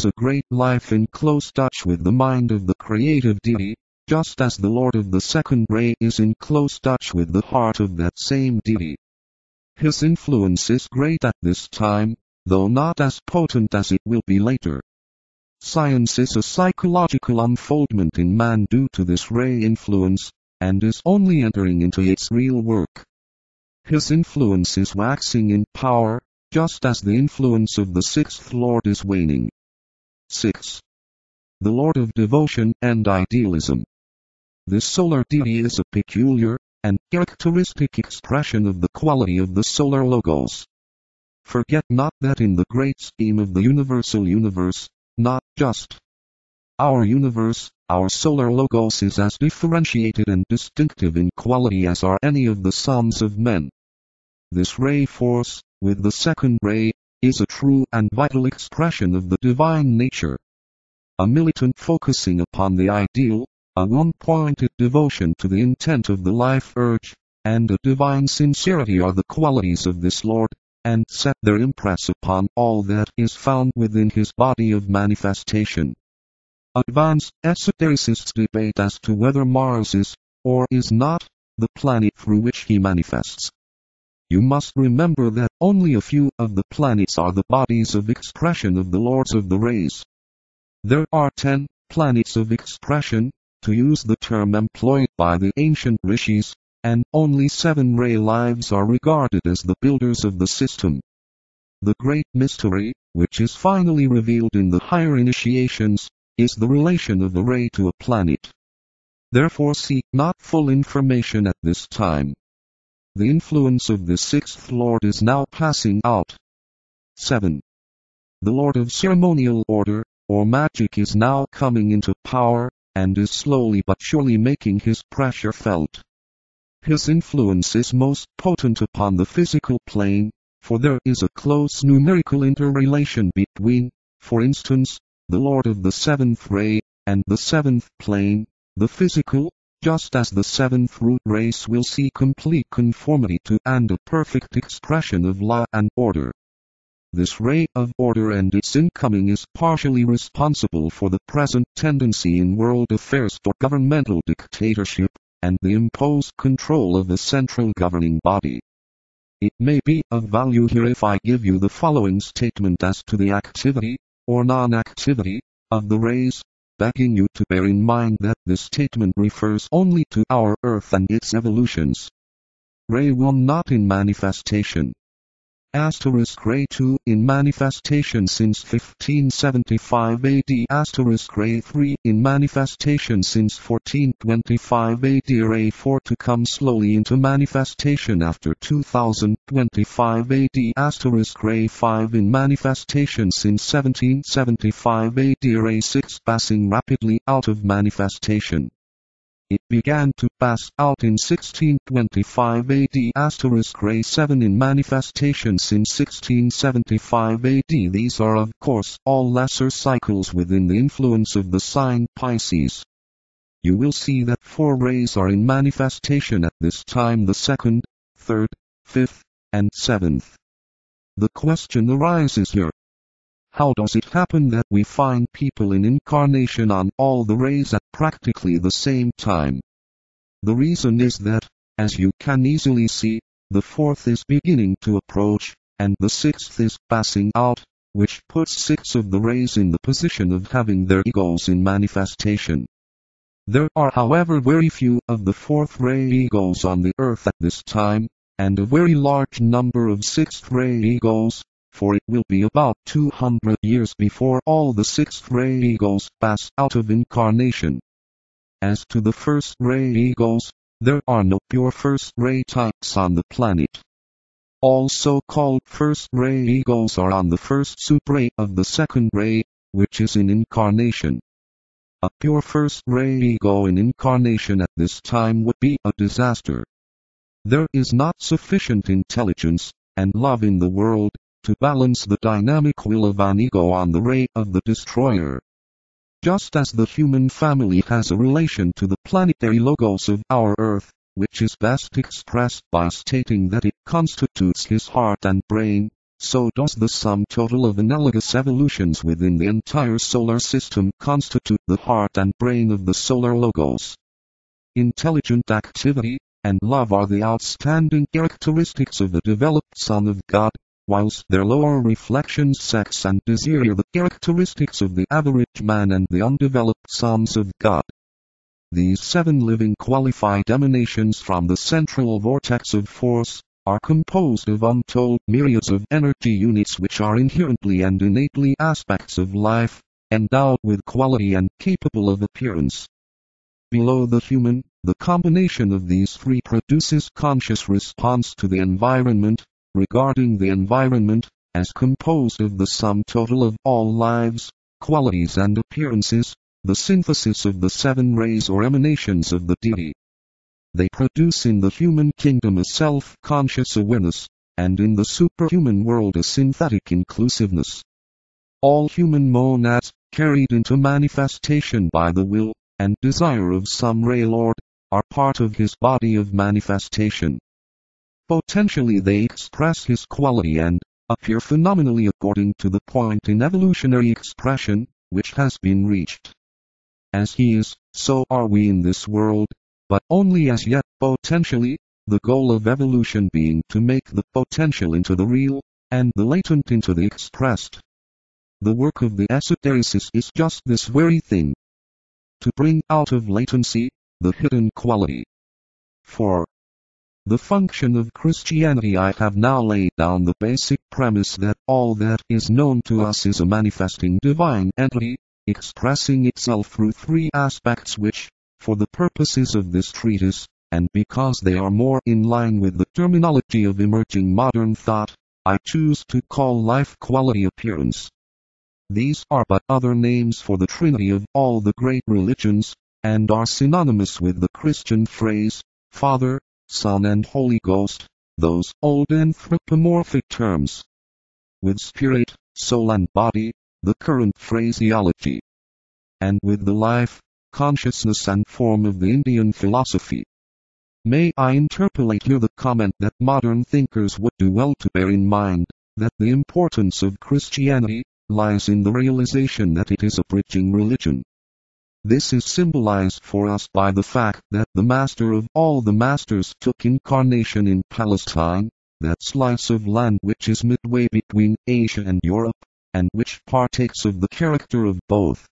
a great life in close touch with the mind of the creative deity, just as the Lord of the second ray is in close touch with the heart of that same deity. His influence is great at this time, though not as potent as it will be later. Science is a psychological unfoldment in man due to this ray influence, and is only entering into its real work. His influence is waxing in power, just as the influence of the sixth Lord is waning. 6. The Lord of Devotion and Idealism. This solar deity is a peculiar and characteristic expression of the quality of the solar logos. Forget not that in the great scheme of the universal universe, not just our universe, our solar logos is as differentiated and distinctive in quality as are any of the sons of men. This ray force, with the second ray, is a true and vital expression of the divine nature. A militant focusing upon the ideal, a one-pointed devotion to the intent of the life urge, and a divine sincerity are the qualities of this Lord, and set their impress upon all that is found within his body of manifestation. Advanced esotericists debate as to whether Mars is, or is not, the planet through which he manifests. You must remember that only a few of the planets are the bodies of expression of the Lords of the Rays. There are 10 planets of expression, to use the term employed by the ancient rishis, and only 7 ray lives are regarded as the builders of the system. The great mystery, which is finally revealed in the higher initiations, is the relation of a ray to a planet. Therefore seek not full information at this time. The influence of the sixth Lord is now passing out. 7. The Lord of Ceremonial Order, or Magic is now coming into power, and is slowly but surely making his pressure felt. His influence is most potent upon the physical plane, for there is a close numerical interrelation between, for instance, the Lord of the seventh ray, and the seventh plane, the physical, just as the seventh root race will see complete conformity to and a perfect expression of law and order. This ray of order and its incoming is partially responsible for the present tendency in world affairs for governmental dictatorship, and the imposed control of a central governing body. It may be of value here if I give you the following statement as to the activity, or non-activity, of the rays, begging you to bear in mind that this statement refers only to our Earth and its evolutions. Ray 1 not in manifestation. Asterisk Ray 2 in manifestation since 1575 AD. Asterisk Ray 3 in manifestation since 1425 AD. Ray 4 to come slowly into manifestation after 2025 AD. Asterisk Ray 5 in manifestation since 1775 AD. Ray 6 passing rapidly out of manifestation. It began to pass out in 1625 AD. Asterisk Ray 7 in manifestation since 1675 AD. These are of course all lesser cycles within the influence of the sign Pisces. You will see that 4 rays are in manifestation at this time: the 2nd, 3rd, 5th, and 7th. The question arises here. How does it happen that we find people in incarnation on all the rays at practically the same time? The reason is that, as you can easily see, the 4th is beginning to approach, and the 6th is passing out, which puts 6 of the rays in the position of having their egos in manifestation. There are however very few of the 4th ray egos on the Earth at this time, and a very large number of 6th ray egos, for it will be about 200 years before all the 6th ray egos pass out of incarnation. As to the 1st ray egos, there are no pure 1st ray types on the planet. All so-called 1st ray egos are on the 1st subray of the 2nd ray, which is in incarnation. A pure 1st ray ego in incarnation at this time would be a disaster. There is not sufficient intelligence and love in the world to balance the dynamic will of an ego on the ray of the destroyer. Just as the human family has a relation to the planetary logos of our Earth, which is best expressed by stating that it constitutes his heart and brain, so does the sum total of analogous evolutions within the entire solar system constitute the heart and brain of the solar logos. Intelligent activity and love are the outstanding characteristics of a developed Son of God, whilst their lower reflections, sex and desire, are the characteristics of the average man and the undeveloped sons of God. These 7 living qualified emanations from the central vortex of force are composed of untold myriads of energy units which are inherently and innately aspects of life, endowed with quality and capable of appearance. Below the human, the combination of these 3 produces conscious response to the environment, regarding the environment as composed of the sum total of all lives, qualities and appearances, the synthesis of the 7 rays or emanations of the deity. They produce in the human kingdom a self-conscious awareness, and in the superhuman world a synthetic inclusiveness. All human monads, carried into manifestation by the will and desire of some ray lord, are part of his body of manifestation. Potentially they express his quality and appear phenomenally according to the point in evolutionary expression, which has been reached. As he is, so are we in this world, but only as yet potentially, the goal of evolution being to make the potential into the real, and the latent into the expressed. The work of the esotericists is just this very thing. To bring out of latency, the hidden quality. For the function of Christianity, I have now laid down the basic premise that all that is known to us is a manifesting divine entity, expressing itself through 3 aspects which, for the purposes of this treatise, and because they are more in line with the terminology of emerging modern thought, I choose to call life quality appearance. These are but other names for the Trinity of all the great religions, and are synonymous with the Christian phrase, Father, Son and Holy Ghost, those old anthropomorphic terms. With spirit, soul and body, the current phraseology. And with the life, consciousness and form of the Indian philosophy. May I interpolate here the comment that modern thinkers would do well to bear in mind, that the importance of Christianity lies in the realization that it is a bridging religion. This is symbolized for us by the fact that the master of all the masters took incarnation in Palestine, that slice of land which is midway between Asia and Europe, and which partakes of the character of both.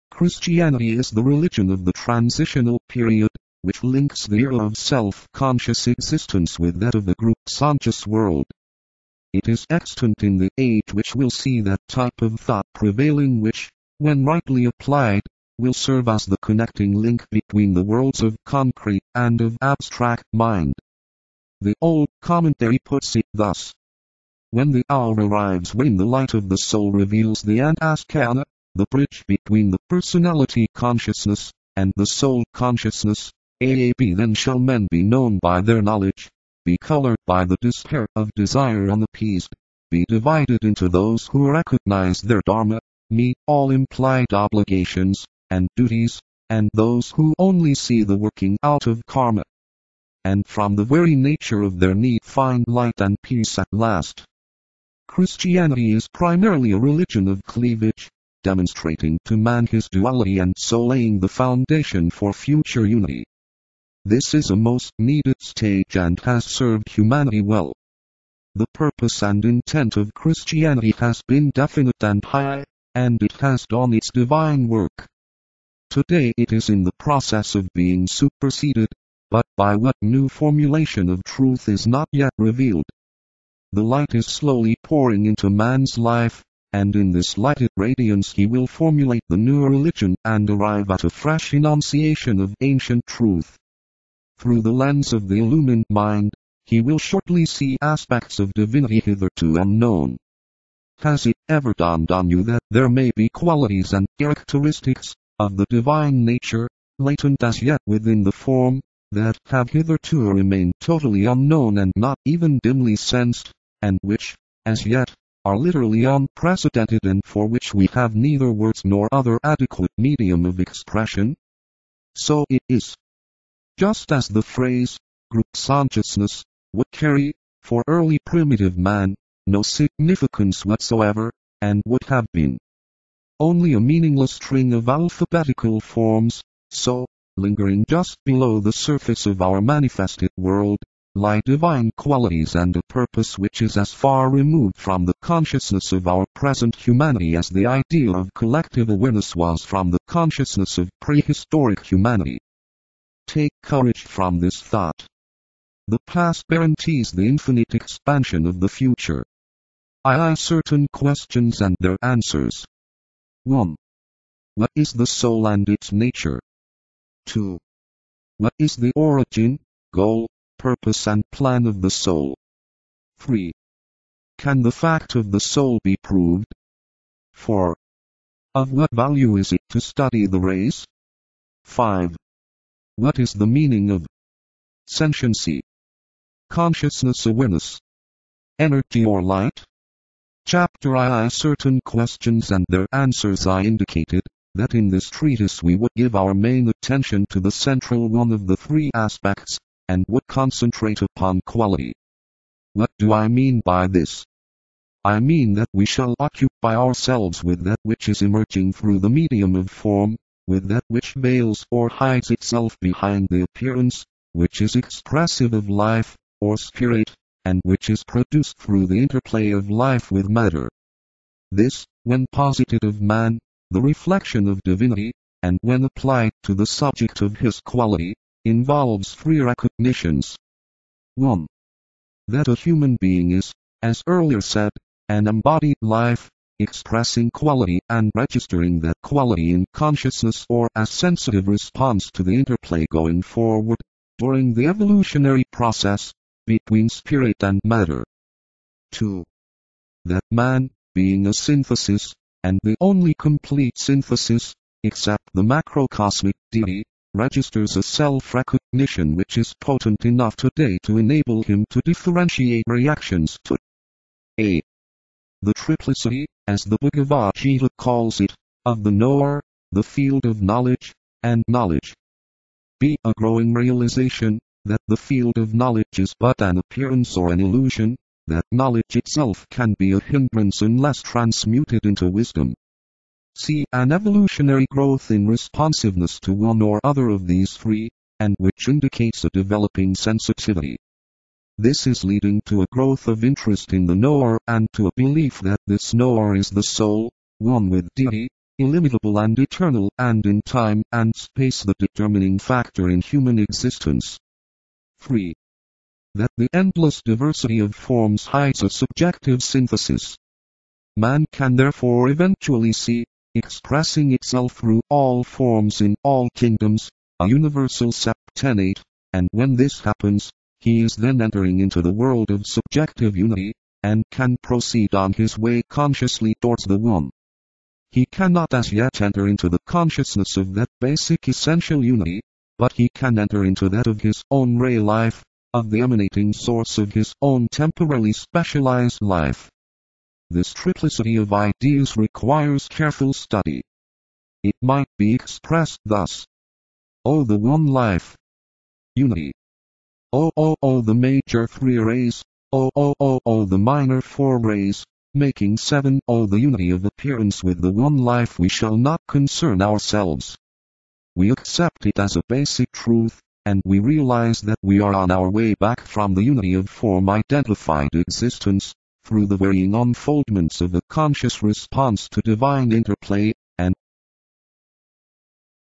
Christianity is the religion of the transitional period, which links the era of self-conscious existence with that of the group-conscious world. It is extant in the age which will see that type of thought prevailing which, when rightly applied, will serve as the connecting link between the worlds of concrete and of abstract mind. The old commentary puts it thus. When the hour arrives when the light of the soul reveals the antaskana, the bridge between the personality consciousness and the soul consciousness, AAB, then shall men be known by their knowledge, be colored by the despair of desire unappeased, be divided into those who recognize their dharma, meet all implied obligations and duties, and those who only see the working out of karma, and from the very nature of their need find light and peace at last. Christianity is primarily a religion of cleavage, demonstrating to man his duality and so laying the foundation for future unity. This is a most needed stage and has served humanity well. The purpose and intent of Christianity has been definite and high, and it has done its divine work. Today it is in the process of being superseded, but by what new formulation of truth is not yet revealed. The light is slowly pouring into man's life, and in this lighted radiance he will formulate the new religion and arrive at a fresh enunciation of ancient truth. Through the lens of the illumined mind, he will shortly see aspects of divinity hitherto unknown. Has it ever dawned on you that there may be qualities and characteristics of the divine nature, latent as yet within the form, that have hitherto remained totally unknown and not even dimly sensed, and which, as yet, are literally unprecedented and for which we have neither words nor other adequate medium of expression? So it is. Just as the phrase, group consciousness, would carry, for early primitive man, no significance whatsoever, and would have been only a meaningless string of alphabetical forms. So, lingering just below the surface of our manifested world, lie divine qualities and a purpose which is as far removed from the consciousness of our present humanity as the ideal of collective awareness was from the consciousness of prehistoric humanity. Take courage from this thought. The past guarantees the infinite expansion of the future. I certain questions and their answers. 1. What is the soul and its nature? 2. What is the origin, goal, purpose and plan of the soul? 3. Can the fact of the soul be proved? 4. Of what value is it to study the race? 5. What is the meaning of sentiency, consciousness, awareness, energy or light? Chapter I certain questions and their answers. I indicated that in this treatise we would give our main attention to the central one of the three aspects, and would concentrate upon quality. What do I mean by this? I mean that we shall occupy ourselves with that which is emerging through the medium of form, with that which veils or hides itself behind the appearance, which is expressive of life, or spirit, and which is produced through the interplay of life with matter. This, when posited of man, the reflection of divinity, and when applied to the subject of his quality, involves three recognitions. 1. That a human being is, as earlier said, an embodied life, expressing quality and registering that quality in consciousness or as sensitive response to the interplay going forward, during the evolutionary process, between spirit and matter. 2. That man, being a synthesis, and the only complete synthesis, except the macrocosmic deity, registers a self-recognition which is potent enough today to enable him to differentiate reactions to a. The triplicity, as the Bhagavad Gita calls it, of the knower, the field of knowledge, and knowledge. B. A growing realization that the field of knowledge is but an appearance or an illusion, that knowledge itself can be a hindrance unless transmuted into wisdom. C. An evolutionary growth in responsiveness to one or other of these three, and which indicates a developing sensitivity. This is leading to a growth of interest in the knower and to a belief that this knower is the soul, one with deity, illimitable and eternal, and in time and space the determining factor in human existence. 3. That the endless diversity of forms hides a subjective synthesis. Man can therefore eventually see, expressing itself through all forms in all kingdoms, a universal septenate, and when this happens, he is then entering into the world of subjective unity, and can proceed on his way consciously towards the One. He cannot as yet enter into the consciousness of that basic essential unity, but he can enter into that of his own ray life, of the emanating source of his own temporally specialized life. This triplicity of ideas requires careful study. It might be expressed thus. O the one life. Unity. O the major three rays. O the minor four rays, making 7. O the unity of appearance with the one life. We shall not concern ourselves. We accept it as a basic truth, and we realize that we are on our way back from the unity of form-identified existence, through the varying unfoldments of a conscious response to divine interplay,